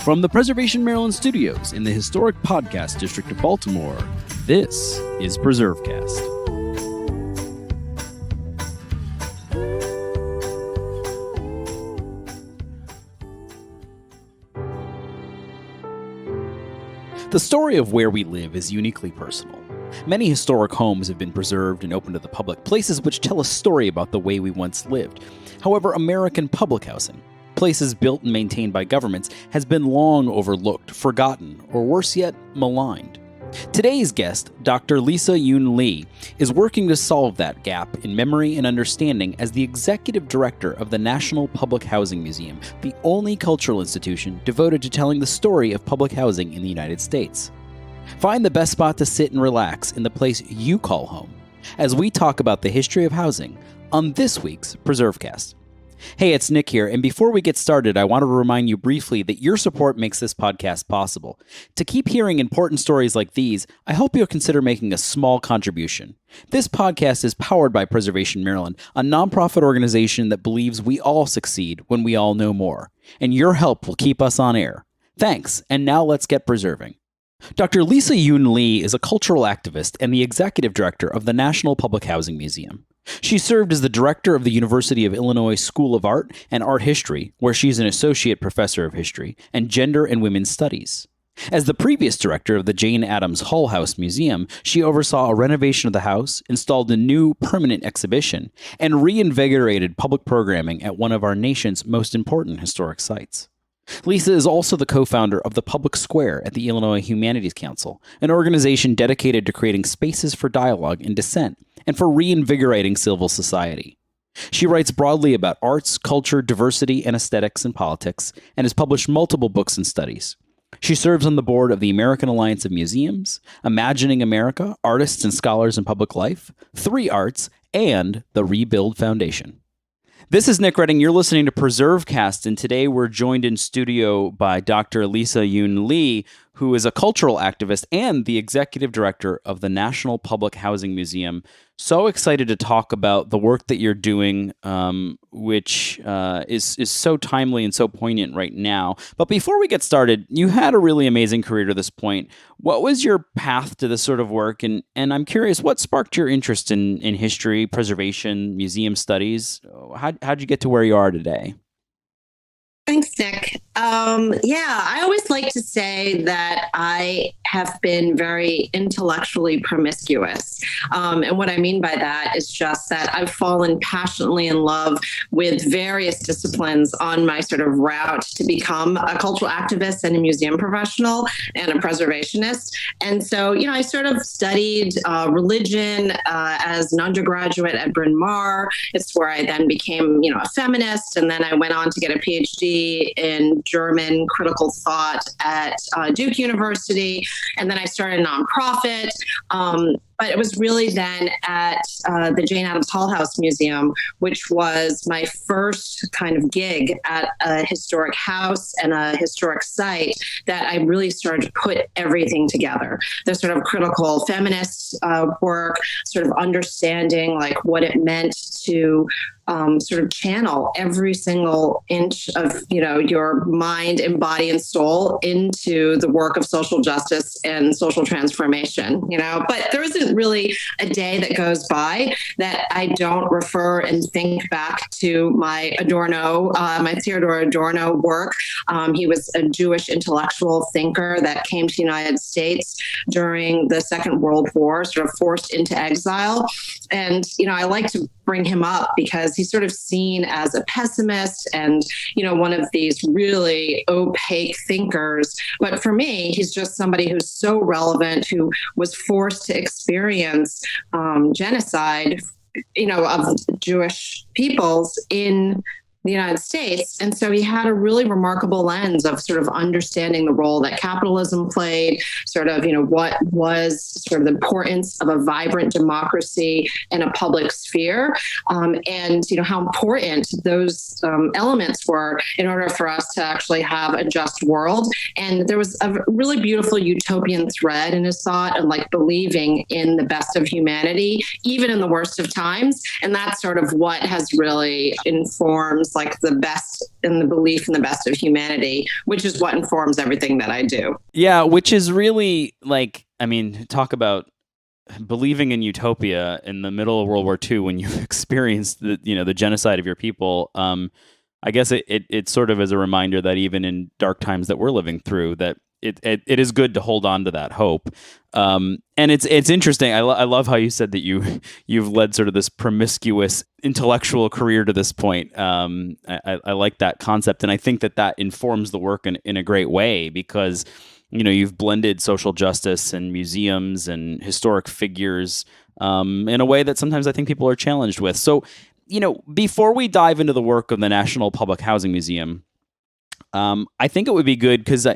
From the Preservation Maryland studios in the historic podcast district of Baltimore, this is PreserveCast. The story of where we live is uniquely personal. Many historic homes have been preserved and open to the public, places which tell a story about the way we once lived. However, American public housing, places built and maintained by governments, has been long overlooked, forgotten, or worse yet, maligned. Today's guest, Dr. Lisa Yoon Lee, is working to solve that gap in memory and understanding as the executive director of the National Public Housing Museum, the only cultural institution devoted to telling the story of public housing in the United States. Find the best spot to sit and relax in the place you call home as we talk about the history of housing on this week's PreserveCast. Hey, it's Nick here, and before we get started, I want to remind you briefly that your support makes this podcast possible. To keep hearing important stories like these, I hope you'll consider making a small contribution. This podcast is powered by Preservation Maryland, a nonprofit organization that believes we all succeed when we all know more, and your help will keep us on air. Thanks, and now let's get preserving. Dr. Lisa Yoon Lee is a cultural activist and the executive director of the National Public Housing Museum. She served as the director of the University of Illinois School of Art and Art History, where she's an associate professor of history and gender and women's studies. As the previous director of the Jane Addams Hull House Museum, she oversaw a renovation of the house, installed a new permanent exhibition, and reinvigorated public programming at one of our nation's most important historic sites. Lisa is also the co-founder of the Public Square at the Illinois Humanities Council, an organization dedicated to creating spaces for dialogue and dissent and for reinvigorating civil society. She writes broadly about arts, culture, diversity, and aesthetics and politics, and has published multiple books and studies. She serves on the board of the American Alliance of Museums, Imagining America, Artists and Scholars in Public Life, 3 Arts, and the Rebuild Foundation. This is Nick Redding. You're listening to PreserveCast, and today we're joined in studio by Dr. Lisa Yoon Lee, who is a cultural activist and the executive director of the National Public Housing Museum. So excited to talk about the work that you're doing, which is so timely and so poignant right now. But before we get started, you had a really amazing career to this point. What was your path to this sort of work? And I'm curious, what sparked your interest in history, preservation, museum studies? How'd you get to where you are today? Thanks, Nick. I always like to say that I have been very intellectually promiscuous. And what I mean by that is just that I've fallen passionately in love with various disciplines on my sort of route to become a cultural activist and a museum professional and a preservationist. And so, I sort of studied religion as an undergraduate at Bryn Mawr. It's where I then became, a feminist. And then I went on to get a PhD in German critical thought at Duke University. And then I started a nonprofit. But it was really then at the Jane Addams Hull House Museum, which was my first kind of gig at a historic house and a historic site, that I really started to put everything together. The sort of critical feminist work, sort of understanding like what it meant to sort of channel every single inch of, your mind and body and soul into the work of social justice and social transformation, but there isn't really a day that goes by that I don't refer and think back to my Theodor Adorno work. He was a Jewish intellectual thinker that came to the United States during the Second World War, sort of forced into exile. And, I like to bring him up because he's sort of seen as a pessimist and, one of these really opaque thinkers. But for me, he's just somebody who's so relevant, who was forced to experience genocide, of Jewish peoples in the United States. And so he had a really remarkable lens of sort of understanding the role that capitalism played, sort of, what was sort of the importance of a vibrant democracy in a public sphere, and, how important those elements were in order for us to actually have a just world. And there was a really beautiful utopian thread in his thought and like believing in the best of humanity, even in the worst of times. And that's sort of what has really informed just like the best in the belief in the best of humanity, which is what informs everything that I do. Yeah, which is really talk about believing in utopia in the middle of World War II when you've experienced the genocide of your people. I guess it sort of is a reminder that even in dark times that we're living through, that it is good to hold on to that hope. And it's interesting. I love how you said that you've led sort of this promiscuous intellectual career to this point. I like that concept, and I think that informs the work in a great way, because you've blended social justice and museums and historic figures in a way that sometimes I think people are challenged with. So, before we dive into the work of the National Public Housing Museum, I think it would be good, because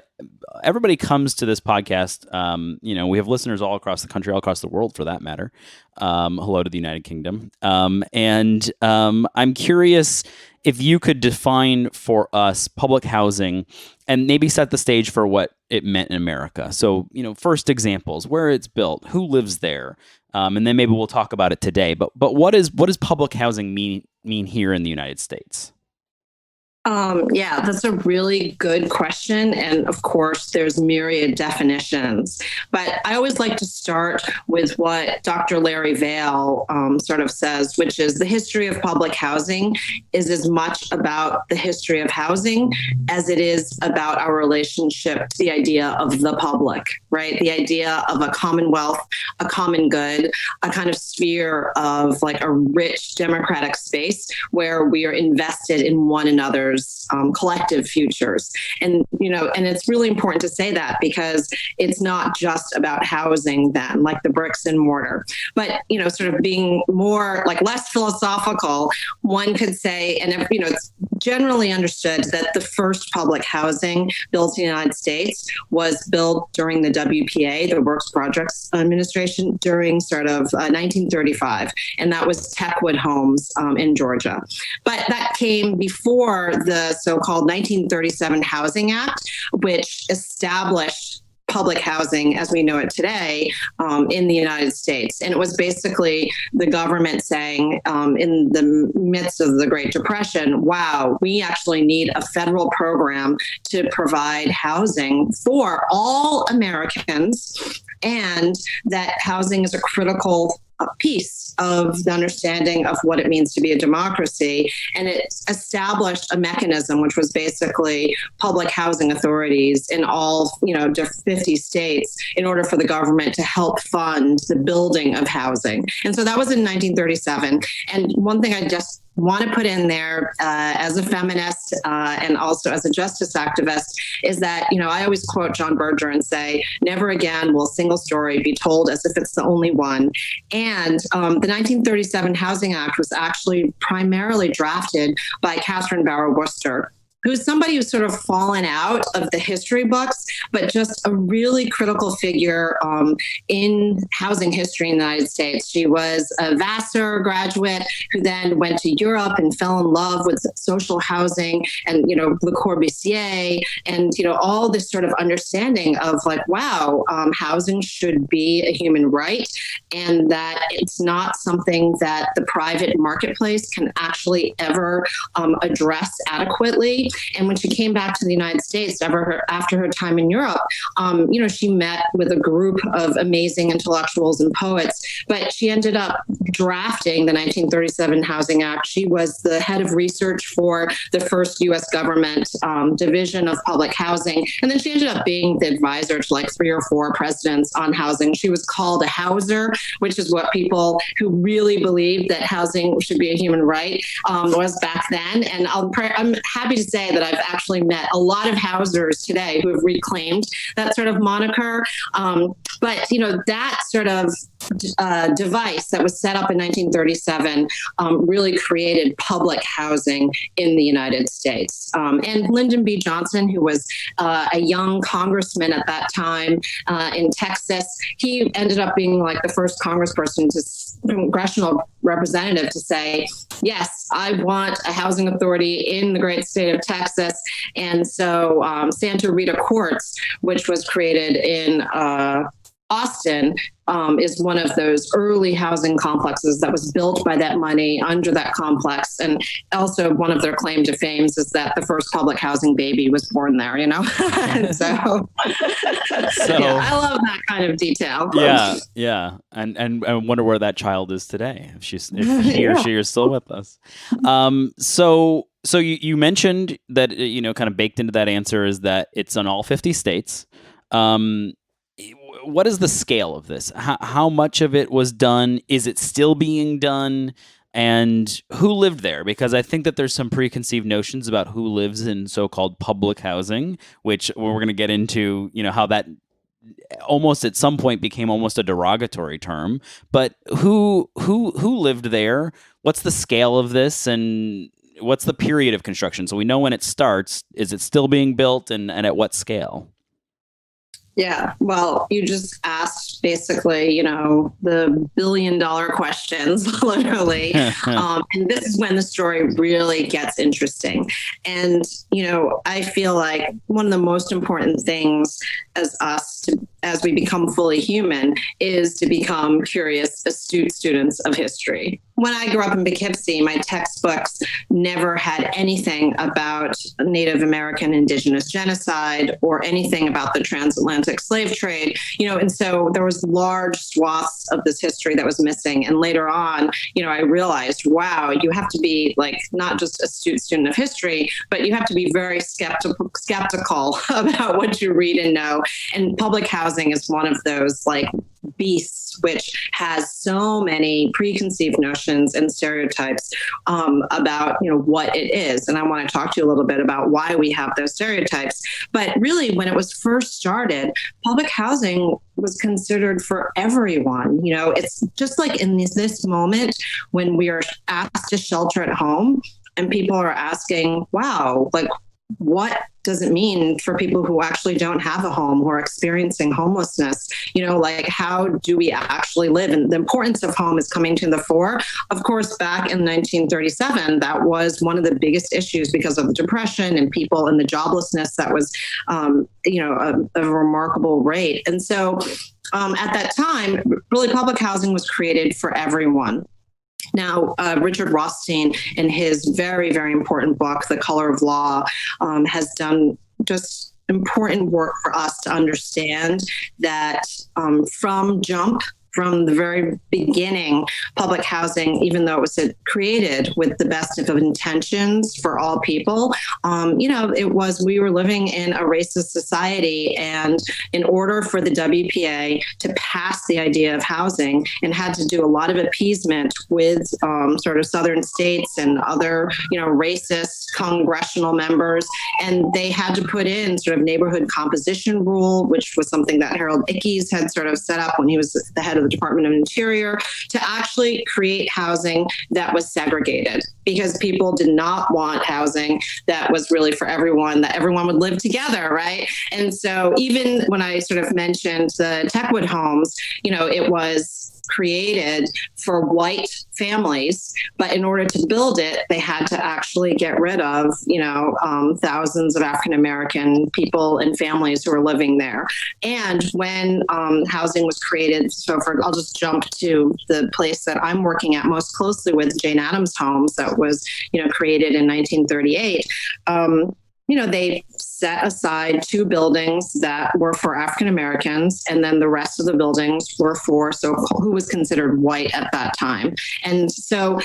everybody comes to this podcast. We have listeners all across the country, all across the world for that matter. Hello to the United Kingdom. And I'm curious if you could define for us public housing and maybe set the stage for what it meant in America. So, first examples, where it's built, who lives there, and then maybe we'll talk about it today. But what does public housing mean here in the United States? Yeah, that's a really good question. And of course, there's myriad definitions. But I always like to start with what Dr. Larry Vail sort of says, which is the history of public housing is as much about the history of housing as it is about our relationship to the idea of the public, right? The idea of a commonwealth, a common good, a kind of sphere of like a rich democratic space where we are invested in one another's collective futures. And it's really important to say that, because it's not just about housing then, like the bricks and mortar, but, sort of being more like less philosophical, one could say, and, it's generally understood that the first public housing built in the United States was built during the WPA, the Works Projects Administration, during sort of 1935. And that was Techwood Homes in Georgia. But that came before the so-called 1937 Housing Act, which established public housing as we know it today in the United States. And it was basically the government saying in the midst of the Great Depression, wow, we actually need a federal program to provide housing for all Americans, and that housing is a critical piece of the understanding of what it means to be a democracy. And it established a mechanism, which was basically public housing authorities in all, 50 states, in order for the government to help fund the building of housing. And so that was in 1937. And one thing I just want to put in there as a feminist and also as a justice activist is that, I always quote John Berger and say, never again will a single story be told as if it's the only one. And the 1937 Housing Act was actually primarily drafted by Catherine Barrow Worcester, who's somebody who's sort of fallen out of the history books, but just a really critical figure in housing history in the United States. She was a Vassar graduate who then went to Europe and fell in love with social housing and, Le Corbusier and, all this sort of understanding of like, wow, housing should be a human right, and that it's not something that the private marketplace can actually ever address adequately. And when she came back to the United States after her time in Europe, she met with a group of amazing intellectuals and poets, but she ended up drafting the 1937 Housing Act. She was the head of research for the first U.S. government division of public housing. And then she ended up being the advisor to like 3 or 4 presidents on housing. She was called a houser, which is what people who really believed that housing should be a human right was back then. And I'm happy to say that I've actually met a lot of housers today who have reclaimed that sort of moniker. But, that sort of device that was set up in 1937 really created public housing in the United States. And Lyndon B. Johnson, who was a young congressman at that time in Texas, he ended up being like the first congressional representative to say, yes, I want a housing authority in the great state of Texas. And so Santa Rita Courts, which was created in Austin is one of those early housing complexes that was built by that money under that complex. And also one of their claim to fame is that the first public housing baby was born there, you know? so yeah, I love that kind of detail. Yeah. And I wonder where that child is today, if he or she is still with us. So you mentioned that, kind of baked into that answer is that it's in all 50 states. What is the scale of this? How much of it was done? Is it still being done? And who lived there? Because I think that there's some preconceived notions about who lives in so-called public housing, which we're going to get into, how that almost at some point became almost a derogatory term. But who lived there? What's the scale of this? And what's the period of construction? So we know when it starts. Is it still being built, and at what scale? Yeah, well, you just asked basically, the billion-dollar questions, literally. And this is when the story really gets interesting. And, I feel like one of the most important things as we become fully human is to become curious, astute students of history. When I grew up in Poughkeepsie, my textbooks never had anything about Native American indigenous genocide or anything about the transatlantic slave trade, and so there was large swaths of this history that was missing. And later on, I realized, wow, you have to be like not just a student of history, but you have to be very skeptical about what you read and know. And public housing is one of those beasts which has so many preconceived notions and stereotypes about what it is. And I want to talk to you a little bit about why we have those stereotypes. But really, when it was first started, public housing was considered for everyone. It's just like in this moment when we are asked to shelter at home and people are asking, wow, what does it mean for people who actually don't have a home, who are experiencing homelessness? How do we actually live? And the importance of home is coming to the fore. Of course, back in 1937, that was one of the biggest issues because of the Depression and people and the joblessness that was, a remarkable rate. And so at that time, really public housing was created for everyone. Now, Richard Rothstein, in his very, very important book, The Color of Law, has done just important work for us to understand that from the very beginning, public housing, even though it was created with the best of intentions for all people, we were living in a racist society. And in order for the WPA to pass the idea of housing, and had to do a lot of appeasement with sort of southern states and other, racist congressional members. And they had to put in sort of neighborhood composition rule, which was something that Harold Ickes had sort of set up when he was the head of the Department of Interior, to actually create housing that was segregated, because people did not want housing that was really for everyone, that everyone would live together, right? And so even when I sort of mentioned the Techwood homes, it was created for white families, but in order to build it, they had to actually get rid of, thousands of African American people and families who were living there. And when housing was created, I'll just jump to the place that I'm working at most closely with, Jane Addams Homes, that was, created in 1938. They set aside 2 buildings that were for African Americans, and then the rest of the buildings were for who was considered white at that time. And so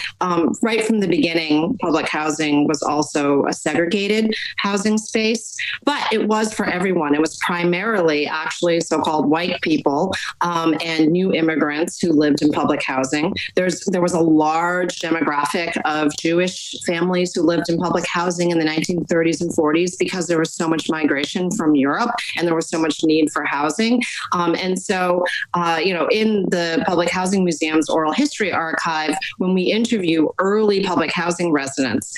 right from the beginning, public housing was also a segregated housing space, but it was for everyone. It was primarily actually so-called white people and new immigrants who lived in public housing. There was a large demographic of Jewish families who lived in public housing in the 1930s and 40s because there was so much migration from Europe and there was so much need for housing. And so, in the Public Housing Museum's Oral History Archive, when we interview early public housing residents,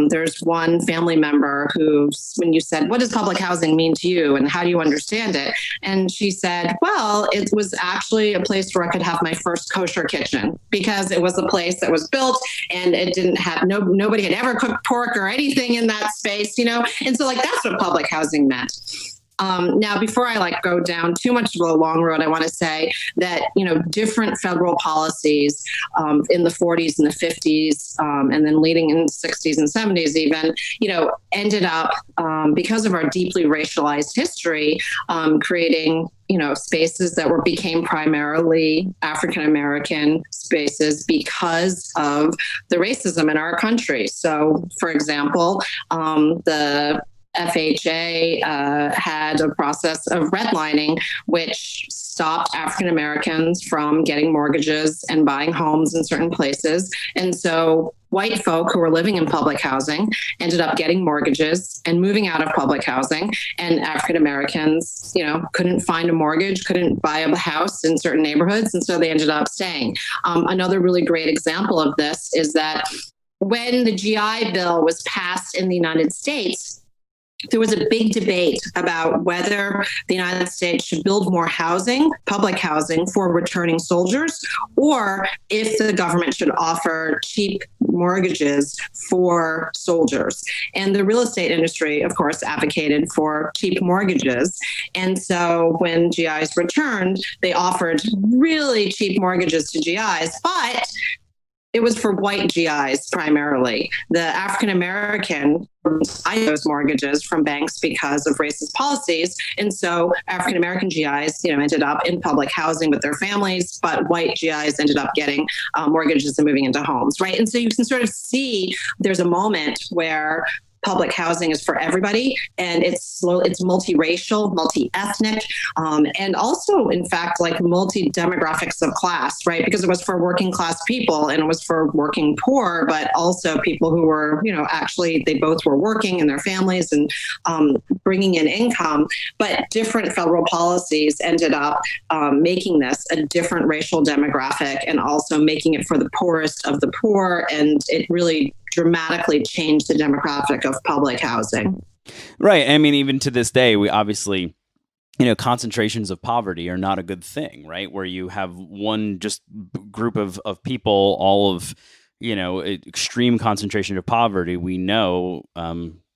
there's one family member who, when you said, what does public housing mean to you and how do you understand it? And she said, well, it was actually a place where I could have my first kosher kitchen, because it was a place that was built and it didn't have, nobody had ever cooked pork or anything in that space, And so that's what public housing meant. Now, before I go down too much of a long road, I want to say that, different federal policies in the 40s and the 50s, and then leading in the 60s and 70s even, ended up, because of our deeply racialized history, creating spaces that became primarily African American spaces because of the racism in our country. So, for example, the FHA had a process of redlining, which stopped African Americans from getting mortgages and buying homes in certain places. And so white folk who were living in public housing ended up getting mortgages and moving out of public housing. And African Americans, couldn't find a mortgage, couldn't buy a house in certain neighborhoods. And so they ended up staying. Another really great example of this is that when the GI Bill was passed in the United States, there was a big debate about whether the United States should build more housing, public housing, for returning soldiers, or if the government should offer cheap mortgages for soldiers. And the real estate industry, of course, advocated for cheap mortgages. And so when GIs returned, they offered really cheap mortgages to GIs, but it was for white GIs primarily. The African American buy those mortgages from banks because of racist policies. And so African American GIs, ended up in public housing with their families, but white GIs ended up getting mortgages and moving into homes, right? And so you can sort of see there's a moment where public housing is for everybody, and it's multiracial, multi-ethnic, and also, in fact, multi-demographics of class, right? Because it was for working class people and it was for working poor, but also people who were, actually they both were working in their families and bringing in income. But different federal policies ended up making this a different racial demographic and also making it for the poorest of the poor, and it really dramatically changed the demographic of public housing. Right. I mean, even to this day, we obviously, concentrations of poverty are not a good thing, right? Where you have one just group of people, all of, extreme concentration of poverty, we know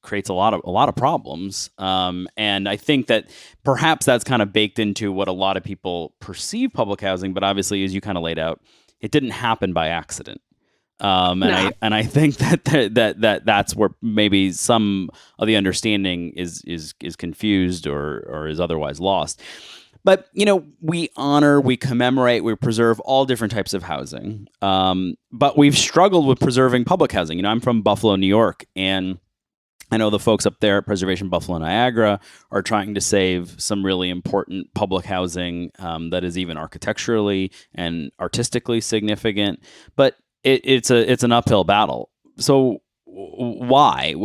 creates a lot of problems. And I think that perhaps that's kind of baked into what a lot of people perceive public housing, but obviously, as you kind of laid out, it didn't happen by accident. No. I think that's where maybe some of the understanding is confused or is otherwise lost. But we honor, we commemorate, we preserve all different types of housing. But we've struggled with preserving public housing. I'm from Buffalo, New York, and I know the folks up there at Preservation Buffalo Niagara are trying to save some really important public housing that is even architecturally and artistically significant. But it's an uphill battle. So why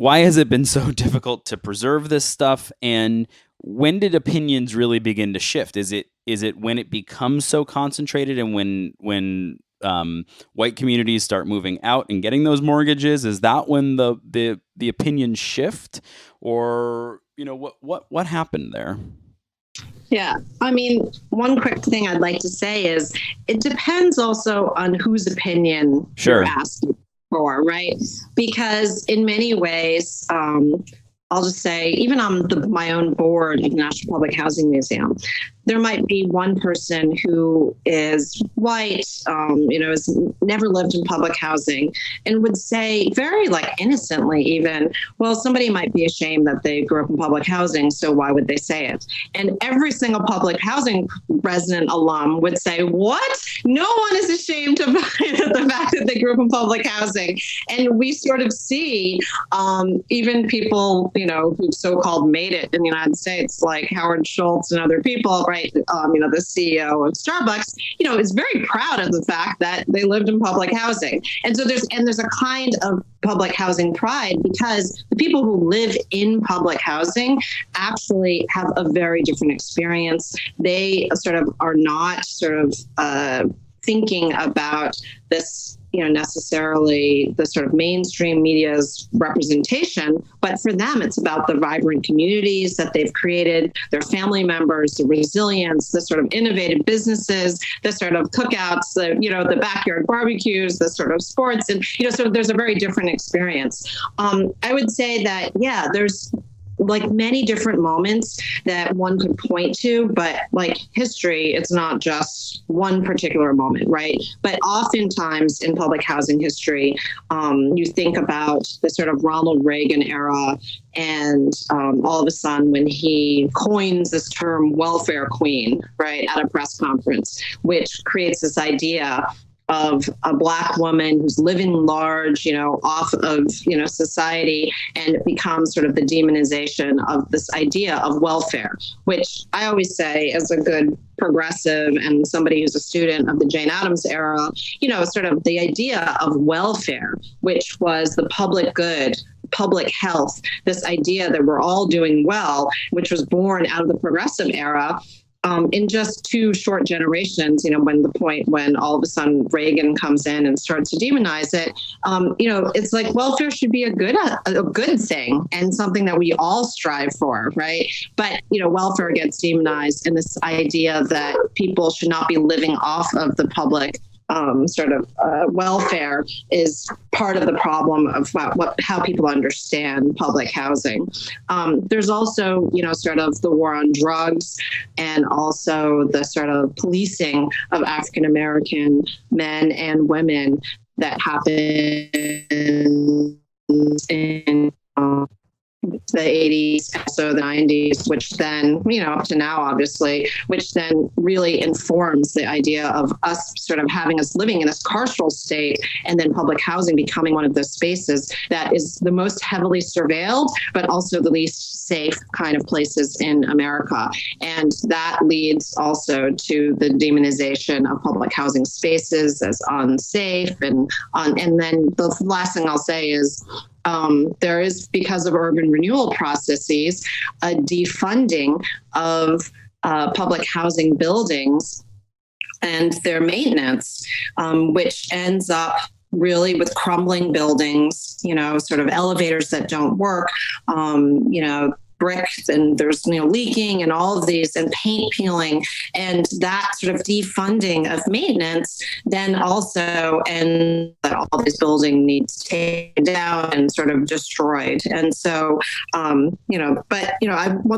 has it been so difficult to preserve this stuff? And when did opinions really begin to shift? Is it when it becomes so concentrated and when white communities start moving out and getting those mortgages? Is that when the opinions shift, or what happened there? Yeah. I mean, one quick thing I'd like to say is it depends also on whose opinion you're asking for, right? Because in many ways, I'll just say, even on my own board of the National Public Housing Museum, there might be one person who is white, has never lived in public housing, and would say very innocently even, well, somebody might be ashamed that they grew up in public housing, so why would they say it? And every single public housing resident alum would say, what? No one is ashamed of the fact that they grew up in public housing. And we sort of see even people, who so-called made it in the United States, like Howard Schultz and other people, right? The CEO of Starbucks, is very proud of the fact that they lived in public housing. And so there's a kind of public housing pride, because the people who live in public housing actually have a very different experience. They sort of are not thinking about this, necessarily the sort of mainstream media's representation, but for them, it's about the vibrant communities that they've created, their family members, the resilience, the sort of innovative businesses, the sort of cookouts, the backyard barbecues, the sort of sports, and, so there's a very different experience. I would say that, there's like many different moments that one could point to, but like history, it's not just one particular moment, right? But oftentimes in public housing history, you think about the sort of Ronald Reagan era, and all of a sudden when he coins this term welfare queen, right, at a press conference, which creates this idea of a Black woman who's living large, off of, society, and it becomes sort of the demonization of this idea of welfare, which I always say as a good progressive and somebody who's a student of the Jane Addams era, sort of the idea of welfare, which was the public good, public health, this idea that we're all doing well, which was born out of the progressive era. In just 2 short generations, when all of a sudden Reagan comes in and starts to demonize it, it's like welfare should be a good thing and something that we all strive for, right? But, welfare gets demonized, and this idea that people should not be living off of the public welfare is part of the problem of how people understand public housing. There's also, sort of the war on drugs, and also the sort of policing of African American men and women that happened in the 80s, also the 90s, which then, up to now, obviously, which then really informs the idea of us sort of having us living in this carceral state, and then public housing becoming one of those spaces that is the most heavily surveilled, but also the least safe kind of places in America. And that leads also to the demonization of public housing spaces as unsafe. And then the last thing I'll say is, there is, because of urban renewal processes, a defunding of public housing buildings and their maintenance, which ends up really with crumbling buildings, sort of elevators that don't work, bricks, and there's leaking and all of these, and paint peeling, and that sort of defunding of maintenance then also, and that all these buildings needs taken down and sort of destroyed. And so one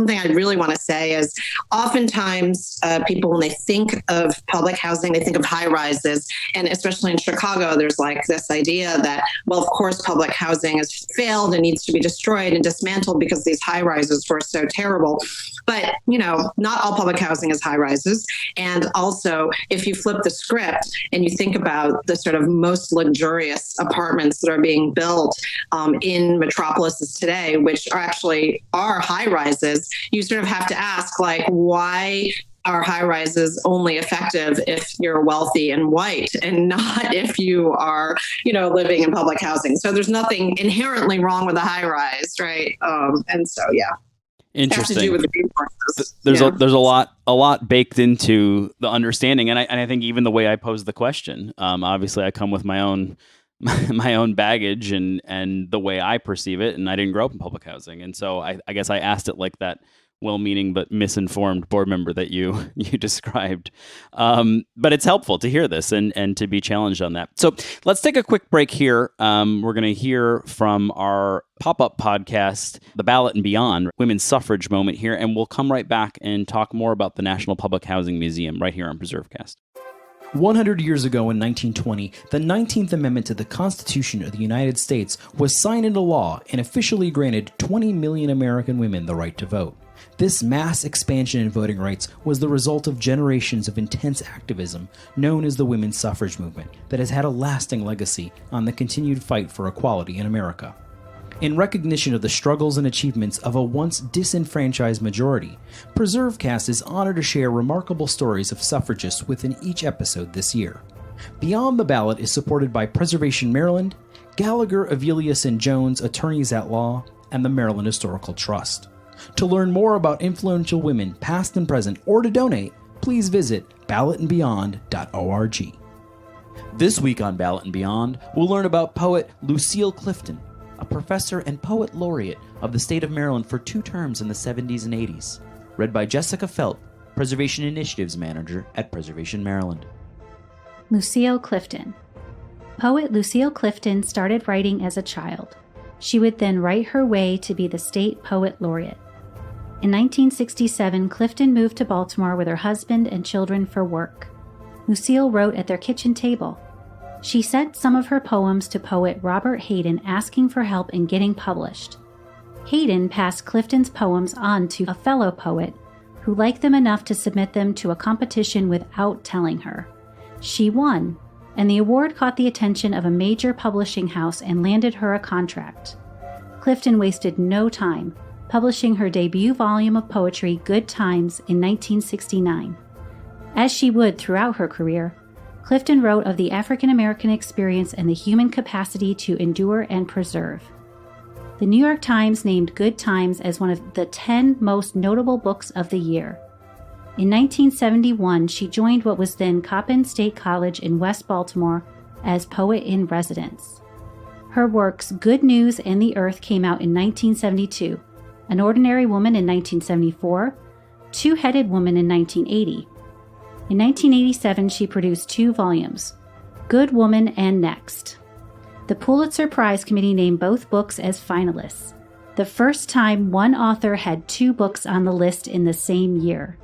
thing I really want to say is oftentimes people, when they think of public housing, they think of high rises, and especially in Chicago, there's like this idea that, well, of course public housing has failed and needs to be destroyed and dismantled because these high rises were so terrible. But, not all public housing is high rises. And also, if you flip the script and you think about the sort of most luxurious apartments that are being built in metropolises today, which are high rises, you sort of have to ask, like, why are high rises only effective if you're wealthy and white, and not if you are, living in public housing? So there's nothing inherently wrong with a high rise, right? And so, yeah. Interesting. Has to do with the resources. There's a lot baked into the understanding, and I think even the way I pose the question. Obviously, I come with my own baggage and the way I perceive it, and I didn't grow up in public housing, and so I guess I asked it like that well-meaning but misinformed board member that you described. But it's helpful to hear this and to be challenged on that. So let's take a quick break here. We're going to hear from our pop-up podcast, The Ballot and Beyond, women's suffrage moment here, and we'll come right back and talk more about the National Public Housing Museum right here on PreserveCast. 100 years ago in 1920, the 19th Amendment to the Constitution of the United States was signed into law and officially granted 20 million American women the right to vote. This mass expansion in voting rights was the result of generations of intense activism known as the women's suffrage movement that has had a lasting legacy on the continued fight for equality in America. In recognition of the struggles and achievements of a once disenfranchised majority, PreserveCast is honored to share remarkable stories of suffragists within each episode this year. Beyond the Ballot is supported by Preservation Maryland, Gallagher, Avelius & Jones Attorneys at Law, and the Maryland Historical Trust. To learn more about influential women, past and present, or to donate, please visit ballotandbeyond.org. This week on Ballot and Beyond, we'll learn about poet Lucille Clifton, a professor and poet laureate of the state of Maryland for 2 terms in the 70s and 80s, read by Jessica Felt, Preservation Initiatives Manager at Preservation Maryland. Lucille Clifton. Poet Lucille Clifton started writing as a child. She would then write her way to be the state poet laureate. In 1967, Clifton moved to Baltimore with her husband and children for work. Museu wrote at their kitchen table. She sent some of her poems to poet Robert Hayden asking for help in getting published. Hayden passed Clifton's poems on to a fellow poet who liked them enough to submit them to a competition without telling her. She won, and the award caught the attention of a major publishing house and landed her a contract. Clifton wasted no time, publishing her debut volume of poetry, Good Times, in 1969. As she would throughout her career, Clifton wrote of the African American experience and the human capacity to endure and preserve. The New York Times named Good Times as one of the 10 most notable books of the year. In 1971, she joined what was then Coppin State College in West Baltimore as poet in residence. Her works Good News and the Earth came out in 1972, An Ordinary Woman in 1974, Two-Headed Woman in 1980. In 1987, she produced 2 volumes, Good Woman and Next. The Pulitzer Prize Committee named both books as finalists, the first time one author had 2 books on the list in the same year.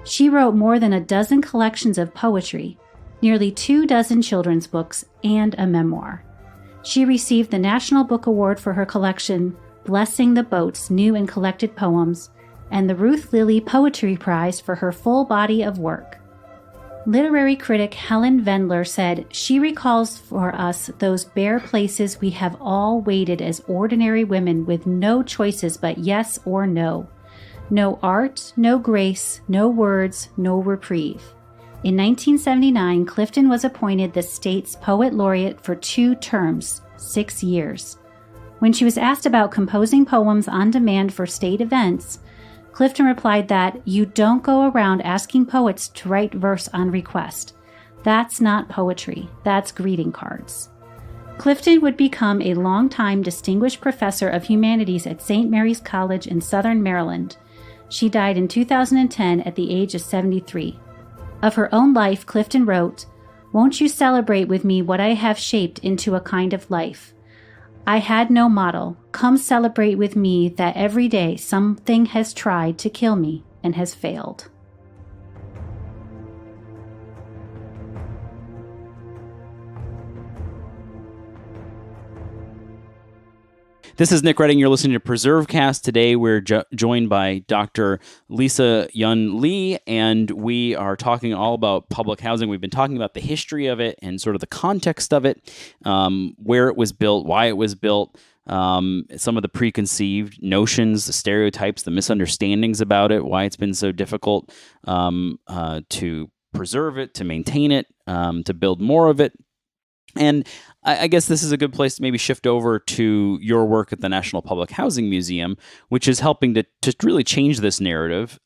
She wrote more than a dozen collections of poetry, nearly 24 children's books, and a memoir. She received the National Book Award for her collection, Blessing the Boats, New and Collected Poems, and the Ruth Lilly Poetry Prize for her full body of work. Literary critic Helen Vendler said, "She recalls for us those bare places we have all waited as ordinary women with no choices but yes or no. No art, no grace, no words, no reprieve." In 1979, Clifton was appointed the state's poet laureate for 2 terms, 6 years. When she was asked about composing poems on demand for state events, Clifton replied that, "You don't go around asking poets to write verse on request. That's not poetry, that's greeting cards." Clifton would become a longtime distinguished professor of humanities at St. Mary's College in Southern Maryland. She died in 2010 at the age of 73. Of her own life, Clifton wrote, "Won't you celebrate with me what I have shaped into a kind of life? I had no model. Come celebrate with me that every day something has tried to kill me and has failed." This is Nick Redding. You're listening to PreserveCast. Today we're joined by Dr. Lisa Yun Lee, and we are talking all about public housing. We've been talking about the history of it and sort of the context of it, where it was built, why it was built, some of the preconceived notions, the stereotypes, the misunderstandings about it, why it's been so difficult to preserve it, to maintain it, to build more of it. And I guess this is a good place to maybe shift over to your work at the National Public Housing Museum, which is helping to really change this narrative,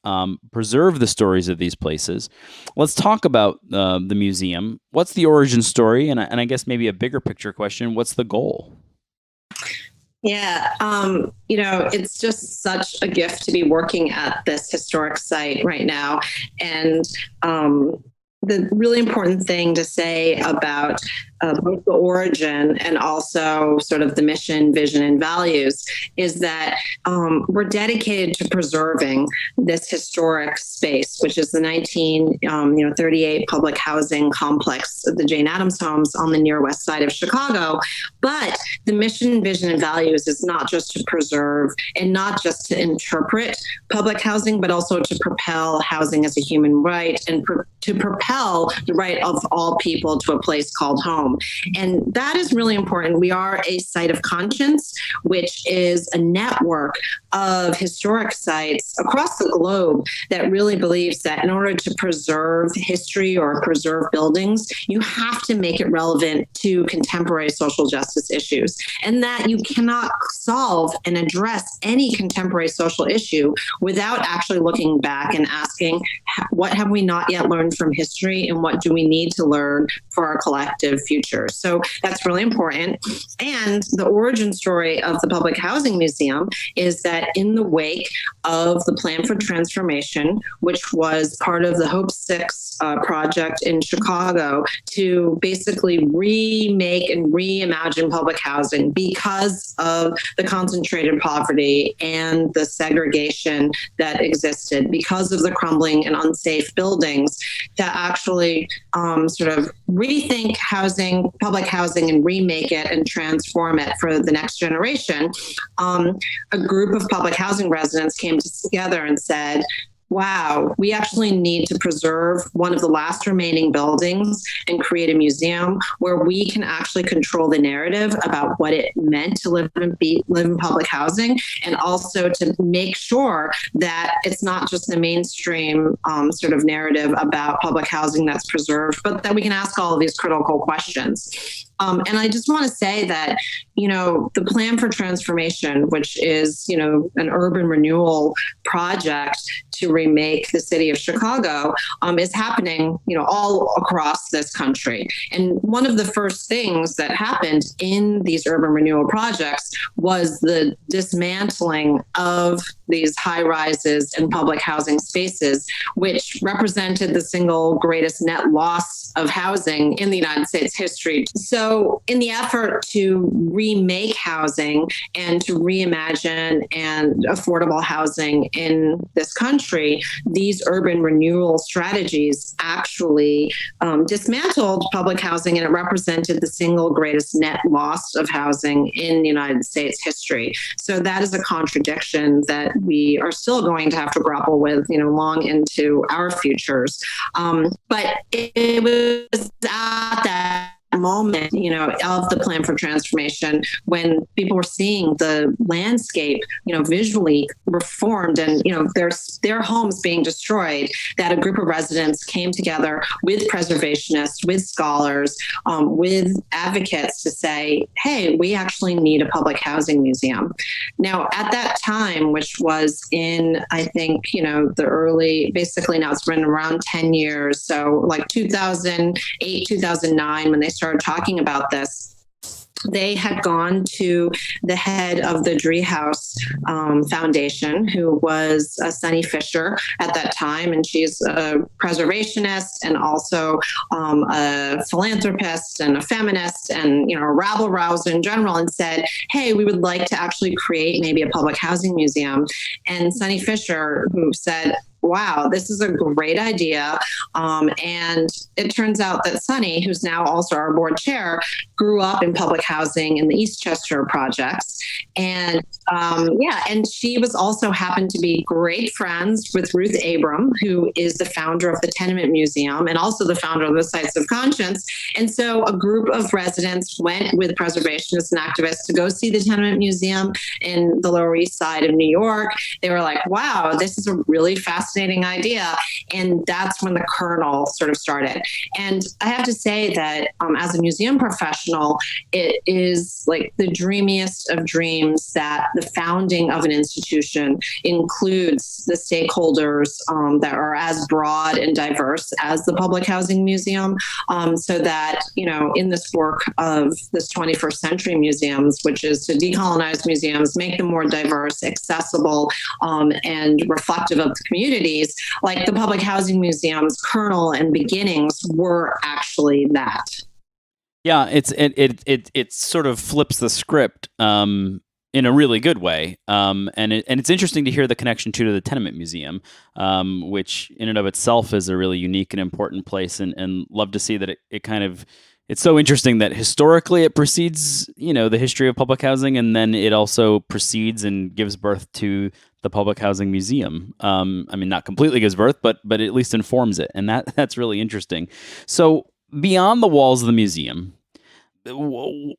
preserve the stories of these places. Let's talk about the museum. What's the origin story? And I guess maybe a bigger picture question, what's the goal? Yeah, it's just such a gift to be working at this historic site right now. And the really important thing to say about both the origin and also sort of the mission, vision, and values is that we're dedicated to preserving this historic space, which is the 1938 public housing complex of the Jane Addams homes on the near west side of Chicago. But the mission, vision, and values is not just to preserve and not just to interpret public housing, but also to propel housing as a human right and to propel the right of all people to a place called home. And that is really important. We are a site of conscience, which is a network of historic sites across the globe that really believes that in order to preserve history or preserve buildings, you have to make it relevant to contemporary social justice issues, and that you cannot solve and address any contemporary social issue without actually looking back and asking, what have we not yet learned from history, and what do we need to learn for our collective future? future. So that's really important. And the origin story of the Public Housing Museum is that in the wake of the Plan for Transformation, which was part of the Hope 6 project in Chicago to basically remake and reimagine public housing because of the concentrated poverty and the segregation that existed, because of the crumbling and unsafe buildings, to actually sort of rethink housing, public housing, and remake it and transform it for the next generation. A group of public housing residents came together and said, wow, we actually need to preserve one of the last remaining buildings and create a museum where we can actually control the narrative about what it meant to live in public housing, and also to make sure that it's not just the mainstream sort of narrative about public housing that's preserved, but that we can ask all of these critical questions. And I just want to say that, the Plan for Transformation, which is, an urban renewal project to remake the city of Chicago, is happening, all across this country. And one of the first things that happened in these urban renewal projects was the dismantling of these high rises and public housing spaces, which represented the single greatest net loss of housing in the United States history. So in the effort to remake housing and to reimagine and affordable housing in this country, these urban renewal strategies actually dismantled public housing, and it represented the single greatest net loss of housing in the United States history. So that is a contradiction that we are still going to have to grapple with, long into our futures. But it was at that moment, of the Plan for Transformation, when people were seeing the landscape, visually reformed and, their homes being destroyed, that a group of residents came together with preservationists, with scholars, with advocates to say, hey, we actually need a public housing museum. Now, at that time, which was in, I think, the early, basically now it's been around 10 years. So like 2008, 2009, when they started talking about this, they had gone to the head of the Driehaus Foundation, who was Sunny Fisher at that time, and she's a preservationist and also a philanthropist and a feminist and a rabble rouser in general, and said, hey, we would like to actually create maybe a public housing museum. And Sunny Fisher, who said, wow, this is a great idea. And it turns out that Sunny, who's now also our board chair, grew up in public housing in the Eastchester projects. And and she was also happened to be great friends with Ruth Abram, who is the founder of the Tenement Museum and also the founder of the Sites of Conscience. And so a group of residents went with preservationists and activists to go see the Tenement Museum in the Lower East Side of New York. They were like, wow, this is a really fascinating idea. And that's when the kernel sort of started. And I have to say that as a museum professional, it is like the dreamiest of dreams that the founding of an institution includes the stakeholders that are as broad and diverse as the Public Housing Museum, so that, in this work of this 21st century museums, which is to decolonize museums, make them more diverse, accessible, and reflective of the communities, like the Public Housing Museum's kernel and beginnings were actually that. Yeah, it sort of flips the script in a really good way, and it's interesting to hear the connection to the Tenement Museum, which in and of itself is a really unique and important place, and love to see that it kind of. It's so interesting that historically it precedes, the history of public housing, and then it also precedes and gives birth to the Public Housing Museum. Not completely gives birth, but at least informs it, and that's really interesting. So beyond the walls of the museum,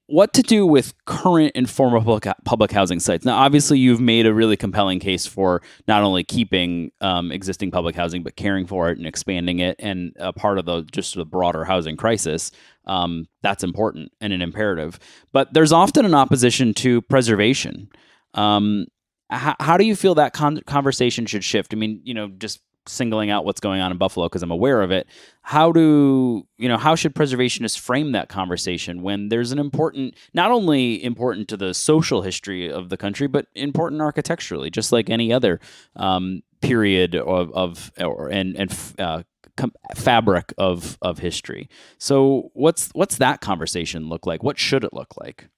what to do with current and former public housing sites? Now, obviously, you've made a really compelling case for not only keeping existing public housing, but caring for it and expanding it, and a part of the broader housing crisis. That's important and an imperative. But there's often an opposition to preservation. How do you feel that conversation should shift? Just singling out what's going on in Buffalo because I'm aware of it. How should preservationists frame that conversation when there's an not only important to the social history of the country, but important architecturally, just like any other period fabric of history. So what's that conversation look like? What should it look like?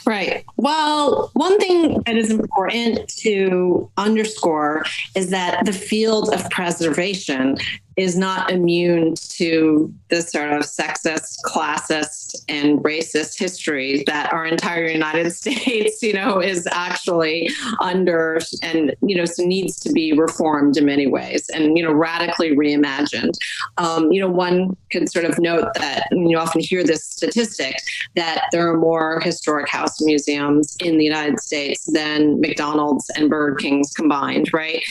Right. Well, one thing that is important to underscore is that the field of preservation is not immune to the sort of sexist, classist, and racist history that our entire United States, is actually under and, so needs to be reformed in many ways and, radically reimagined. One could sort of note that you often hear this statistic that there are more historic house museums in the United States than McDonald's and Burger King's combined, right?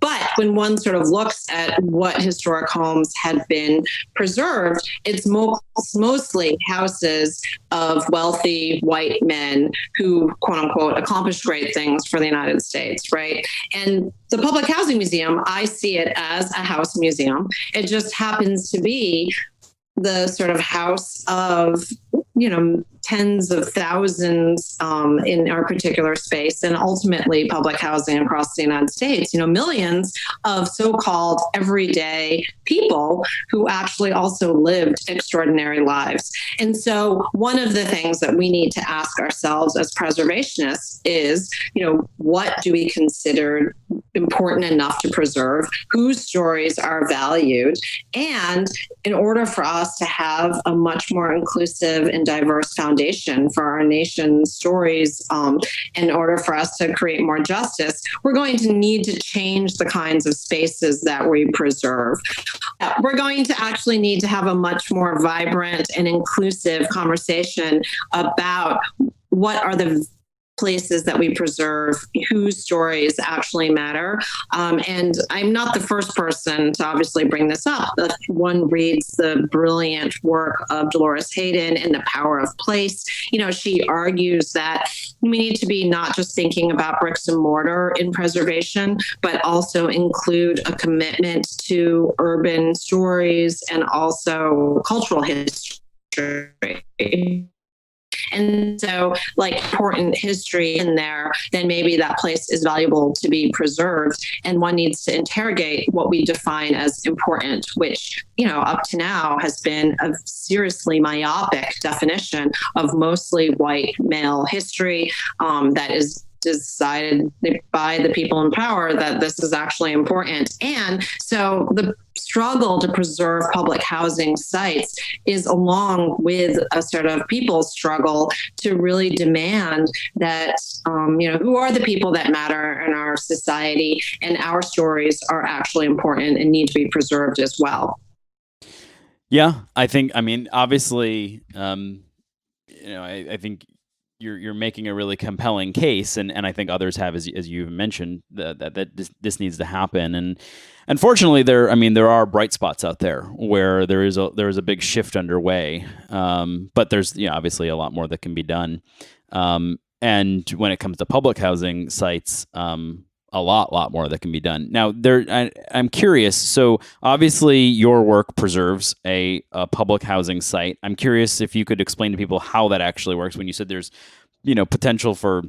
But when one sort of looks at what historic homes had been preserved, it's mostly houses of wealthy white men who, quote unquote, accomplished great things for the United States, right? And the Public Housing Museum, I see it as a house museum. It just happens to be the sort of house of, tens of thousands in our particular space, and ultimately public housing across the United States, millions of so-called everyday people who actually also lived extraordinary lives. And so one of the things that we need to ask ourselves as preservationists is, what do we consider important enough to preserve? Whose stories are valued? And in order for us to have a much more inclusive and diverse foundation for our nation's stories, in order for us to create more justice, we're going to need to change the kinds of spaces that we preserve. We're going to actually need to have a much more vibrant and inclusive conversation about what are the places that we preserve, whose stories actually matter. And I'm not the first person to obviously bring this up. If one reads the brilliant work of Dolores Hayden in The Power of Place, she argues that we need to be not just thinking about bricks and mortar in preservation, but also include a commitment to urban stories and also cultural history. And so, important history in there, then maybe that place is valuable to be preserved. And one needs to interrogate what we define as important, which, up to now has been a seriously myopic definition of mostly white male history that is decided by the people in power that this is actually important. And so the struggle to preserve public housing sites is along with a sort of people's struggle to really demand that, who are the people that matter in our society, and our stories are actually important and need to be preserved as well. Yeah, obviously, I think you're making a really compelling case, and I think others have, as you mentioned, that this needs to happen. And unfortunately, there are bright spots out there where there is a big shift underway, but there's obviously a lot more that can be done. And when it comes to public housing sites, a lot more that can be done. Now, I'm curious. So obviously, your work preserves a public housing site. I'm curious if you could explain to people how that actually works. When you said there's, potential for,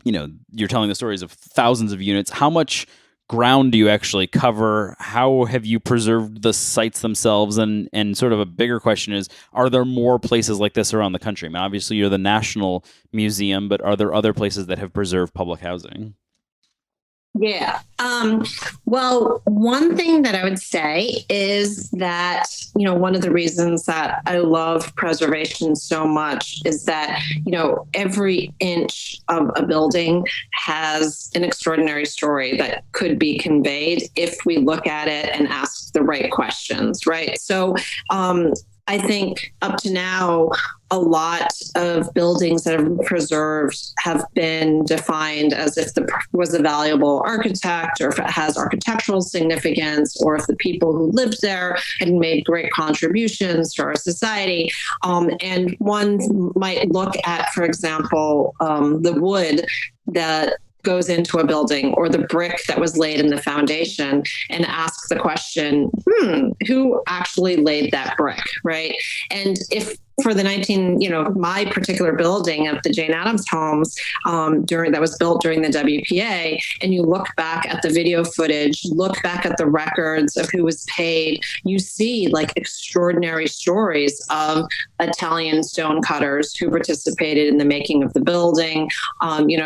you're telling the stories of thousands of units. How much ground do you actually cover? How have you preserved the sites themselves? And sort of a bigger question is, are there more places like this around the country? Obviously, you're the National Museum, but are there other places that have preserved public housing? Yeah. Well, one thing that I would say is that, one of the reasons that I love preservation so much is that, every inch of a building has an extraordinary story that could be conveyed if we look at it and ask the right questions, right? So, I think up to now, a lot of buildings that have been preserved have been defined as if was a valuable architect, or if it has architectural significance, or if the people who lived there had made great contributions to our society. And one might look at, for example, the wood that goes into a building or the brick that was laid in the foundation and ask the question, who actually laid that brick, right? And if for the my particular building of the Jane Addams homes that was built during the WPA, and you look back at the video footage, look back at the records of who was paid, you see like extraordinary stories of Italian stonecutters who participated in the making of the building,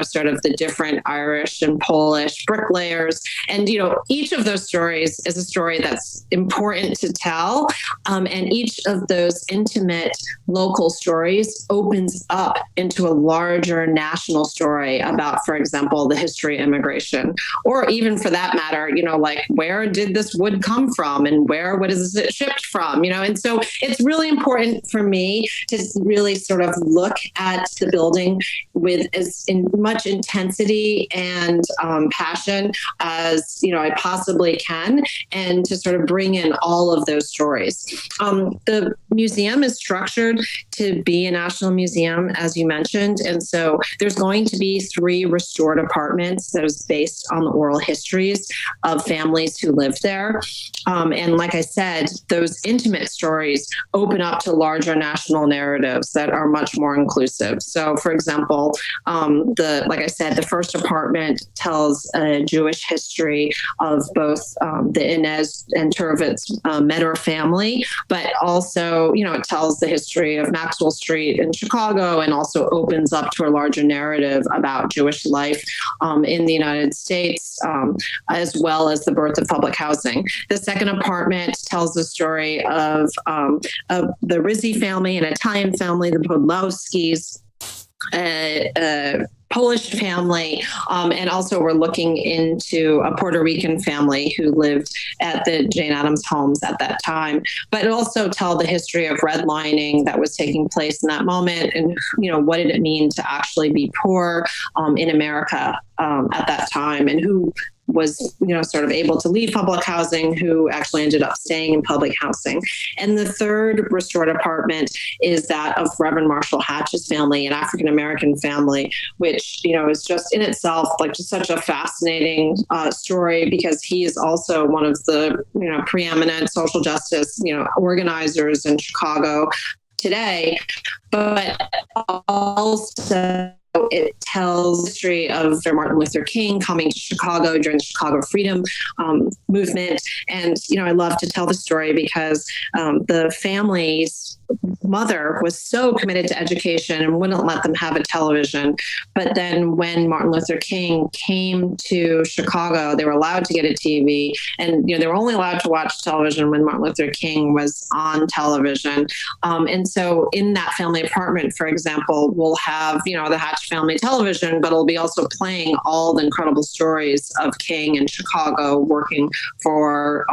sort of the different Irish and Polish bricklayers. And, each of those stories is a story that's important to tell. And each of those intimate local stories opens up into a larger national story about, for example, the history of immigration, or even for that matter, like where did this wood come from and what is it shipped from, and so it's really important for me to really sort of look at the building with as much intensity and passion as, I possibly can, and to sort of bring in all of those stories. The museum is structured to be a national museum, as you mentioned. And so there's going to be 3 restored apartments that is based on the oral histories of families who lived there. And like I said, those intimate stories open up to larger national narratives that are much more inclusive. So for example, the first apartment tells a Jewish history of both the Inez and Turvitz Metter family, but also, it tells the history of Maxwell Street in Chicago, and also opens up to a larger narrative about Jewish life in the United States, as well as the birth of public housing. The second apartment tells the story of the Rizzi family, an Italian family, the Podlowskis, Polish family, and also we're looking into a Puerto Rican family who lived at the Jane Addams homes at that time. But it also tells the history of redlining that was taking place in that moment, and what did it mean to actually be poor in America at that time, and who was, sort of able to leave public housing, who actually ended up staying in public housing. And the third restored apartment is that of Reverend Marshall Hatch's family, an African-American family, which, is just in itself like just such a fascinating story, because he is also one of the, preeminent social justice, organizers in Chicago today, but also it tells the history of Martin Luther King coming to Chicago during the Chicago Freedom movement. And, I love to tell the story because the family's mother was so committed to education and wouldn't let them have a television. But then when Martin Luther King came to Chicago, they were allowed to get a TV, and they were only allowed to watch television when Martin Luther King was on television. And so in that family apartment, for example, we'll have the Hatch family television, but it'll be also playing all the incredible stories of King in Chicago, working for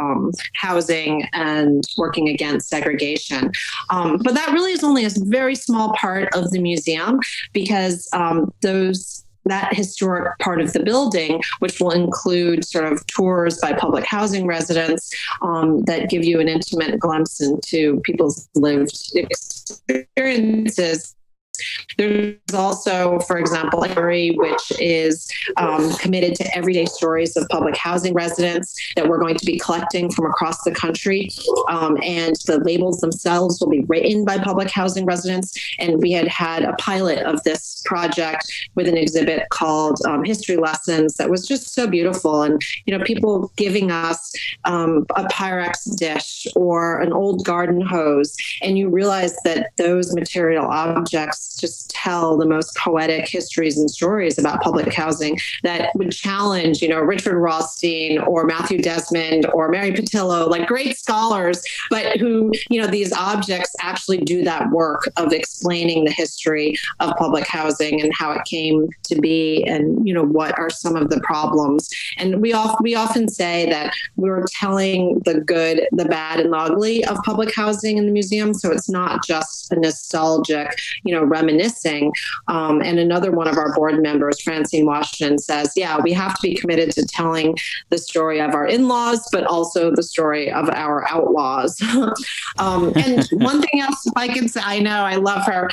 housing and working against segregation. But that really is only a very small part of the museum, because that historic part of the building, which will include sort of tours by public housing residents that give you an intimate glimpse into people's lived experiences. There's also, for example, a gallery which is committed to everyday stories of public housing residents that we're going to be collecting from across the country. And the labels themselves will be written by public housing residents. And we had a pilot of this project with an exhibit called History Lessons that was just so beautiful. And, people giving us a Pyrex dish or an old garden hose. And you realize that those material objects just tell the most poetic histories and stories about public housing that would challenge, Richard Rothstein or Matthew Desmond or Mary Patillo, like great scholars, but who, these objects actually do that work of explaining the history of public housing and how it came to be, and, what are some of the problems. And we often say that we're telling the good, the bad, and the ugly of public housing in the museum. So it's not just a nostalgic, reminiscing. And another one of our board members, Francine Washington, says, we have to be committed to telling the story of our in-laws, but also the story of our outlaws. And one thing else, if I can say, I know, I love her.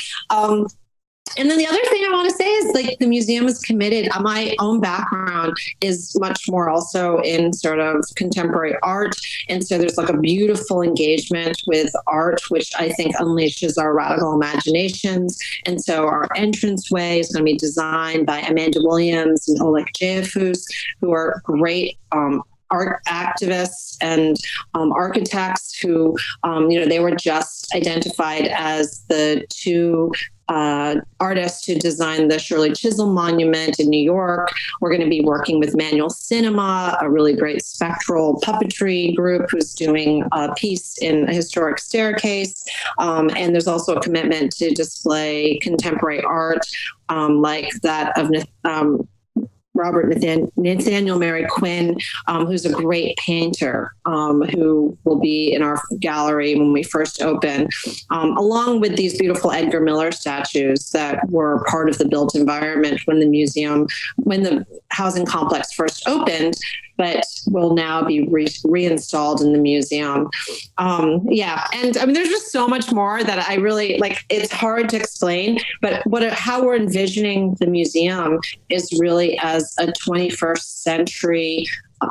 And then the other thing I want to say is like the museum is committed. My own background is much more also in sort of contemporary art. And so there's like a beautiful engagement with art, which I think unleashes our radical imaginations. And so our entranceway is going to be designed by Amanda Williams and Oleg Jayafus, who are great art activists and architects who, they were just identified as the two artists who designed the Shirley Chisholm Monument in New York. We're going to be working with Manual Cinema, a really great spectral puppetry group who's doing a piece in a historic staircase. And there's also a commitment to display contemporary art like that of Robert Nathaniel Mary Quinn, who's a great painter, who will be in our gallery when we first open, along with these beautiful Edgar Miller statues that were part of the built environment when the housing complex first opened, but will now be reinstalled in the museum. And I mean, there's just so much more that I really like. It's hard to explain, but how we're envisioning the museum is really as a 21st century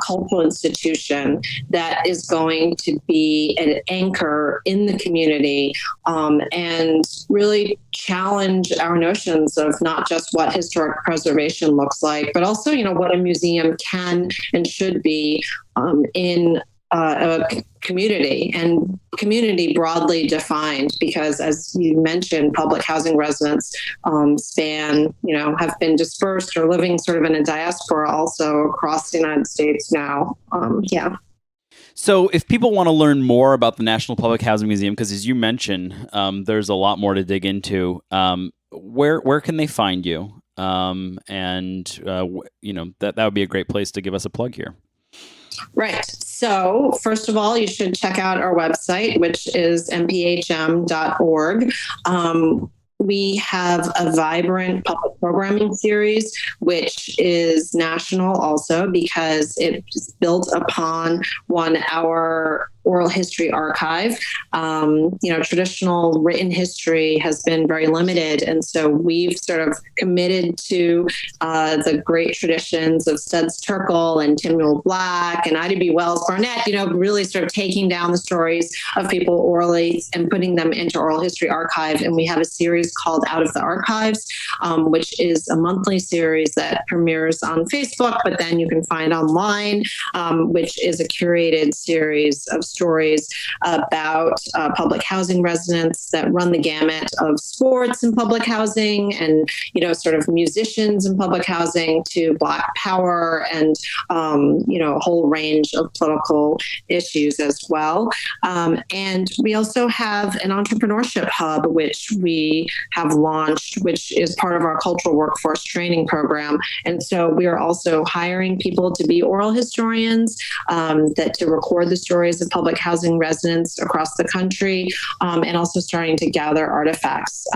cultural institution that is going to be an anchor in the community and really challenge our notions of not just what historic preservation looks like, but also, what a museum can and should be in a community, and community broadly defined, because as you mentioned, public housing residents have been dispersed or living sort of in a diaspora also across the United States now. So if people want to learn more about the National Public Housing Museum, because as you mentioned, there's a lot more to dig into, where can they find you? That would be a great place to give us a plug here. Right. So first of all, you should check out our website, which is mphm.org. We have a vibrant public programming series, which is national also because it's built upon our oral history archive. Traditional written history has been very limited. And so we've sort of committed to the great traditions of Studs Terkel and Timuel Black and Ida B. Wells Barnett, really sort of taking down the stories of people orally and putting them into oral history archive. And we have a series called Out of the Archives, which is a monthly series that premieres on Facebook, but then you can find online, which is a curated series of stories about public housing residents that run the gamut of sports in public housing and, sort of musicians in public housing to Black power and, a whole range of political issues as well. And we also have an entrepreneurship hub, which we have launched, which is part of our cultural workforce training program. And so we are also hiring people to be oral historians, to record the stories of public housing residents across the country, and also starting to gather artifacts.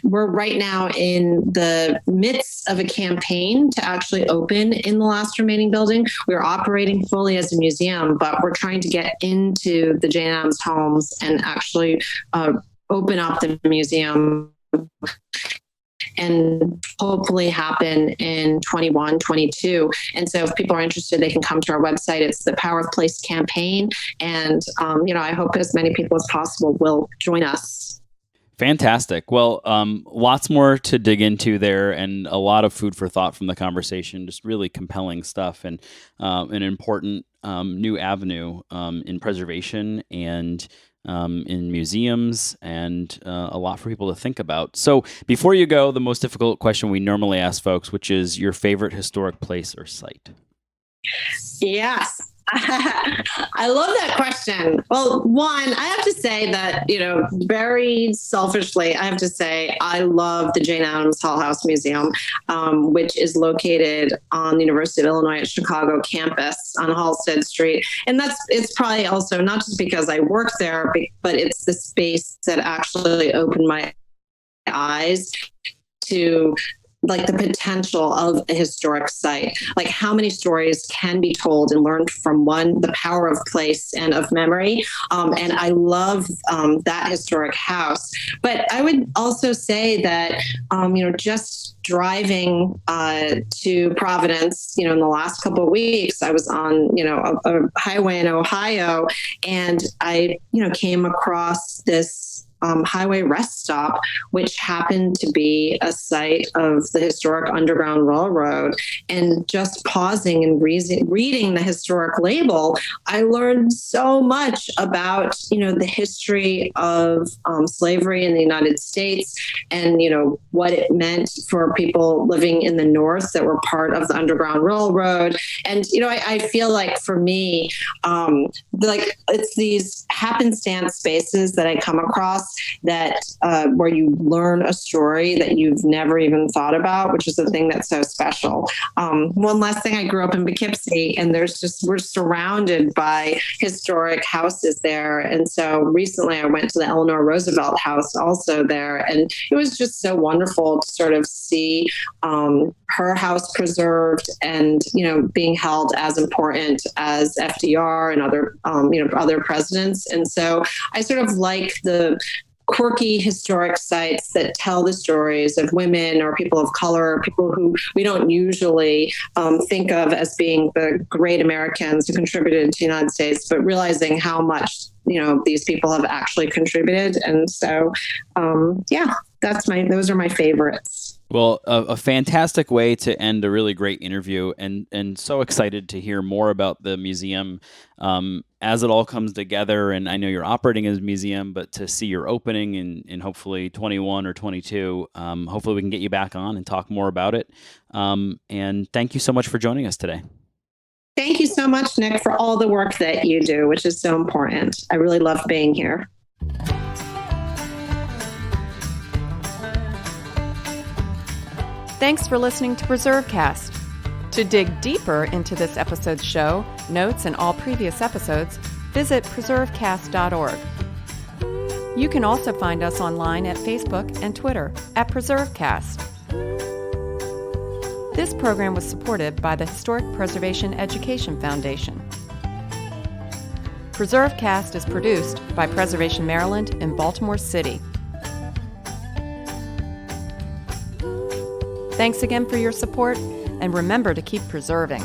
We're right now in the midst of a campaign to actually open in the last remaining building. We're operating fully as a museum, but we're trying to get into the Jane Addams homes and actually open up the museum and hopefully happen in 21, 22. And so if people are interested, they can come to our website. It's the Power of Place campaign. And, I hope as many people as possible will join us. Fantastic. Well, lots more to dig into there and a lot of food for thought from the conversation. Just really compelling stuff and an important new avenue in preservation and in museums and a lot for people to think about. So before you go, the most difficult question we normally ask folks, which is your favorite historic place or site? Yes. I love that question. Well, one, I have to say that, very selfishly, I have to say I love the Jane Addams Hull House Museum, which is located on the University of Illinois at Chicago campus on Halsted Street. And it's probably also not just because I work there, but it's the space that actually opened my eyes to like the potential of a historic site, like how many stories can be told and learned from one, the power of place and of memory. And I love that historic house. But I would also say that, just driving to Providence, in the last couple of weeks, I was on, a highway in Ohio, and I, came across this highway rest stop, which happened to be a site of the historic Underground Railroad. And just pausing and reading the historic label, I learned so much about, the history of slavery in the United States and, what it meant for people living in the North that were part of the Underground Railroad. And, I feel like for me, it's these happenstance spaces that I come across that where you learn a story that you've never even thought about, which is the thing that's so special. One last thing, I grew up in Poughkeepsie, and we're surrounded by historic houses there. And so recently I went to the Eleanor Roosevelt House also there, and it was just so wonderful to sort of see her house preserved and, being held as important as FDR and other presidents. And so I sort of like the quirky historic sites that tell the stories of women or people of color, people who we don't usually think of as being the great Americans who contributed to the United States, but realizing how much, these people have actually contributed. And so, those are my favorites. Well, a fantastic way to end a really great interview, and so excited to hear more about the museum as it all comes together. And I know you're operating as a museum, but to see your opening in hopefully 21 or 22, hopefully we can get you back on and talk more about it. And thank you so much for joining us today. Thank you so much, Nick, for all the work that you do, which is so important. I really love being here. Thanks for listening to PreserveCast. To dig deeper into this episode's show, notes, and all previous episodes, visit PreserveCast.org. You can also find us online at Facebook and Twitter at PreserveCast. This program was supported by the Historic Preservation Education Foundation. PreserveCast is produced by Preservation Maryland in Baltimore City. Thanks again for your support, and remember to keep preserving.